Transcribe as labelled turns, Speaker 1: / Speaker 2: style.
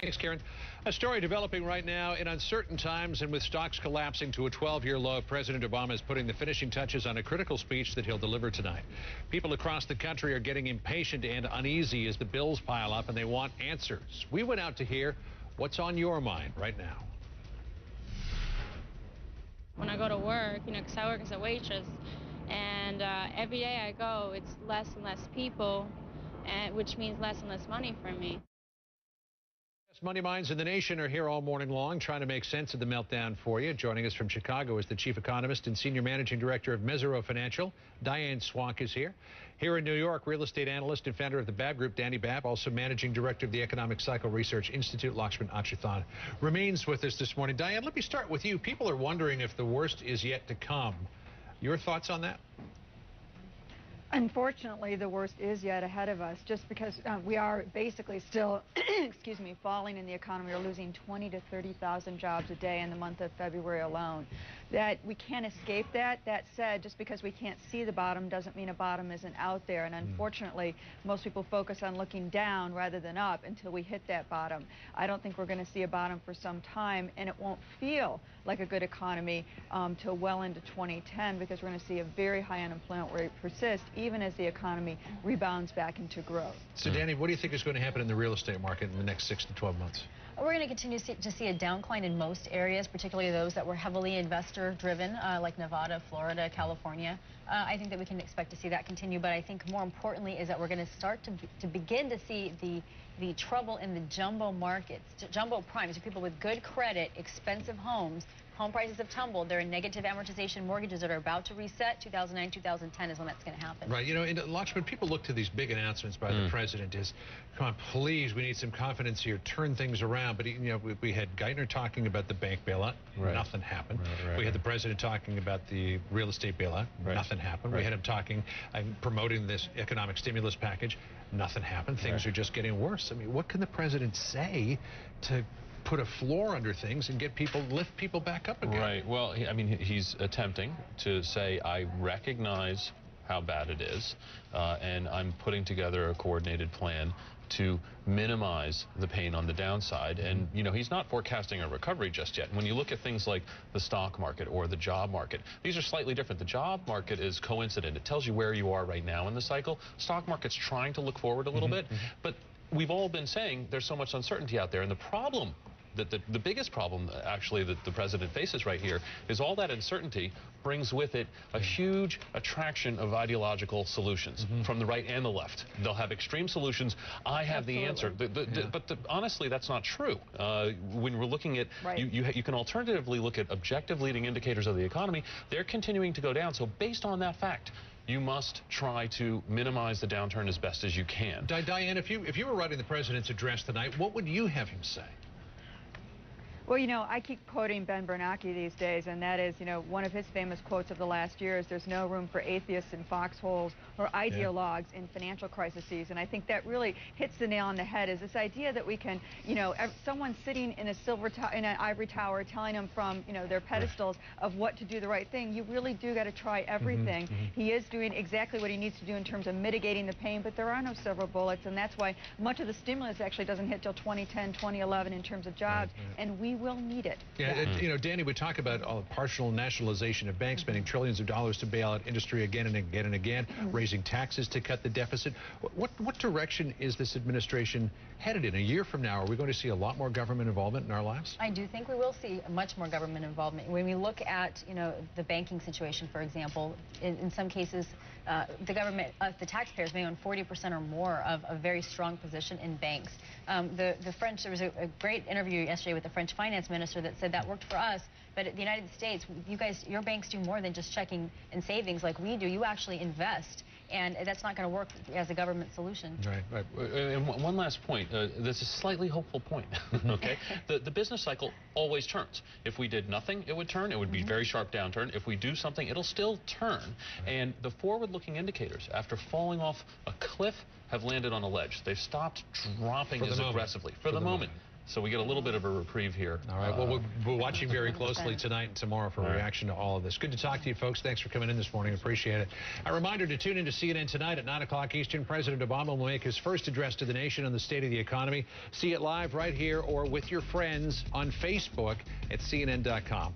Speaker 1: Thanks, Karen. A story developing right now in uncertain times and with stocks collapsing to a 12-year low. President Obama is putting the finishing touches on a critical speech that he'll deliver tonight. People across the country are getting impatient and uneasy as the bills pile up and they want answers. We went out to hear what's on your mind right now.
Speaker 2: When I go to work, because I work as a waitress, and every day I go, it's less and less people, which means less and less money for me.
Speaker 1: Money minds in the nation are here all morning long trying to make sense of the meltdown for you. Joining us from Chicago is the chief economist and senior managing director of Mesirow Financial. Diane Swank is here. Here in New York, real estate analyst and founder of the Babb Group, Dani Babb, also managing director of the Economic Cycle Research Institute, Lakshman Achuthan, remains with us this morning. Diane, let me start with you. People are wondering if the worst is yet to come. Your thoughts on that?
Speaker 3: Unfortunately, the worst is yet ahead of us, just because we are basically still, excuse me, falling in the economy. We're losing 20 to 30,000 jobs a day in the month of February alone. That we can't escape that. That said, just because we can't see the bottom doesn't mean a bottom isn't out there. And unfortunately, most people focus on looking down rather than up until we hit that bottom. I don't think we're going to see a bottom for some time, and it won't feel like a good economy till well into 2010, because we're going to see a very high unemployment rate persist, even as the economy rebounds back into growth.
Speaker 1: So, Dani, what do you think is going to happen in the real estate market in the next 6 to 12 months?
Speaker 4: We're going to continue to see a downcline in most areas, particularly those that were heavily investor-driven, like Nevada, Florida, California. I think that we can expect to see that continue, but I think more importantly is that we're going to start to begin to see the trouble in the jumbo markets, jumbo primes, people with good credit, expensive homes. Home prices have tumbled. There are negative amortization mortgages that are about to reset. 2009, 2010 is when that's going to happen.
Speaker 1: Right. And Lakshman, people look to these big announcements by the president as, come on, please, we need some confidence here, turn things around. But, we had Geithner talking about the bank bailout. Right. Nothing happened. We had the president talking about the real estate bailout. Nothing happened. We had him talking, promoting this economic stimulus package. Nothing happened. Things are just getting worse. I mean, what can the president say to put a floor under things and lift people back up again?
Speaker 5: Right. Well, I mean, he's attempting to say, I recognize how bad it is, and I'm putting together a coordinated plan to minimize the pain on the downside. And, he's not forecasting a recovery just yet. When you look at things like the stock market or the job market, these are slightly different. The job market is coincident. It tells you where you are right now in the cycle. Stock market's trying to look forward a little bit, but we've all been saying there's so much uncertainty out there, and the problem the biggest problem, actually, that the president faces right here is all that uncertainty brings with it a huge attraction of ideological solutions from the right and the left. They'll have extreme solutions. I have the answer. But honestly, that's not true. When we're looking at, you can alternatively look at objective leading indicators of the economy. They're continuing to go down. So based on that fact, you must try to minimize the downturn as best as you can.
Speaker 1: Diane, if you were writing the president's address tonight, what would you have him say?
Speaker 3: Well, I keep quoting Ben Bernanke these days, and that is, one of his famous quotes of the last year is, there's no room for atheists in foxholes or ideologues in financial crises. And I think that really hits the nail on the head, is this idea that we can, someone sitting in in an ivory tower telling them from, their pedestals of what to do the right thing. You really do got to try everything. He is doing exactly what he needs to do in terms of mitigating the pain, but there are no silver bullets, and that's why much of the stimulus actually doesn't hit till 2010, 2011 in terms of jobs, and we will need it.
Speaker 1: Dani, we talk about partial nationalization of banks, spending trillions of dollars to bail out industry again and again and again, raising taxes to cut the deficit. What direction is this administration headed in? A year from now, are we going to see a lot more government involvement in our lives?
Speaker 4: I do think we will see much more government involvement. When we look at, the banking situation, for example, in some cases, the government, the taxpayers may own 40% or more of a very strong position in banks. The French, there was a great interview yesterday with the French finance minister that said that worked for us, but at the United States, your banks do more than just checking and savings like we do. You actually invest, and that's not going to work as a government solution.
Speaker 5: Right. And one last point. This is a slightly hopeful point. Okay, the business cycle always turns. If we did nothing, it would turn. It would be a very sharp downturn. If we do something, it'll still turn. And the forward-looking indicators, after falling off a cliff, have landed on a ledge. They've stopped dropping as aggressively for the moment. So we get a little bit of a reprieve here.
Speaker 1: All right. Well, we're watching very closely tonight and tomorrow for a reaction to all of this. Good to talk to you, folks. Thanks for coming in this morning. Appreciate it. A reminder to tune in to CNN tonight at 9 o'clock Eastern. President Obama will make his first address to the nation on the state of the economy. See it live right here or with your friends on Facebook at CNN.com.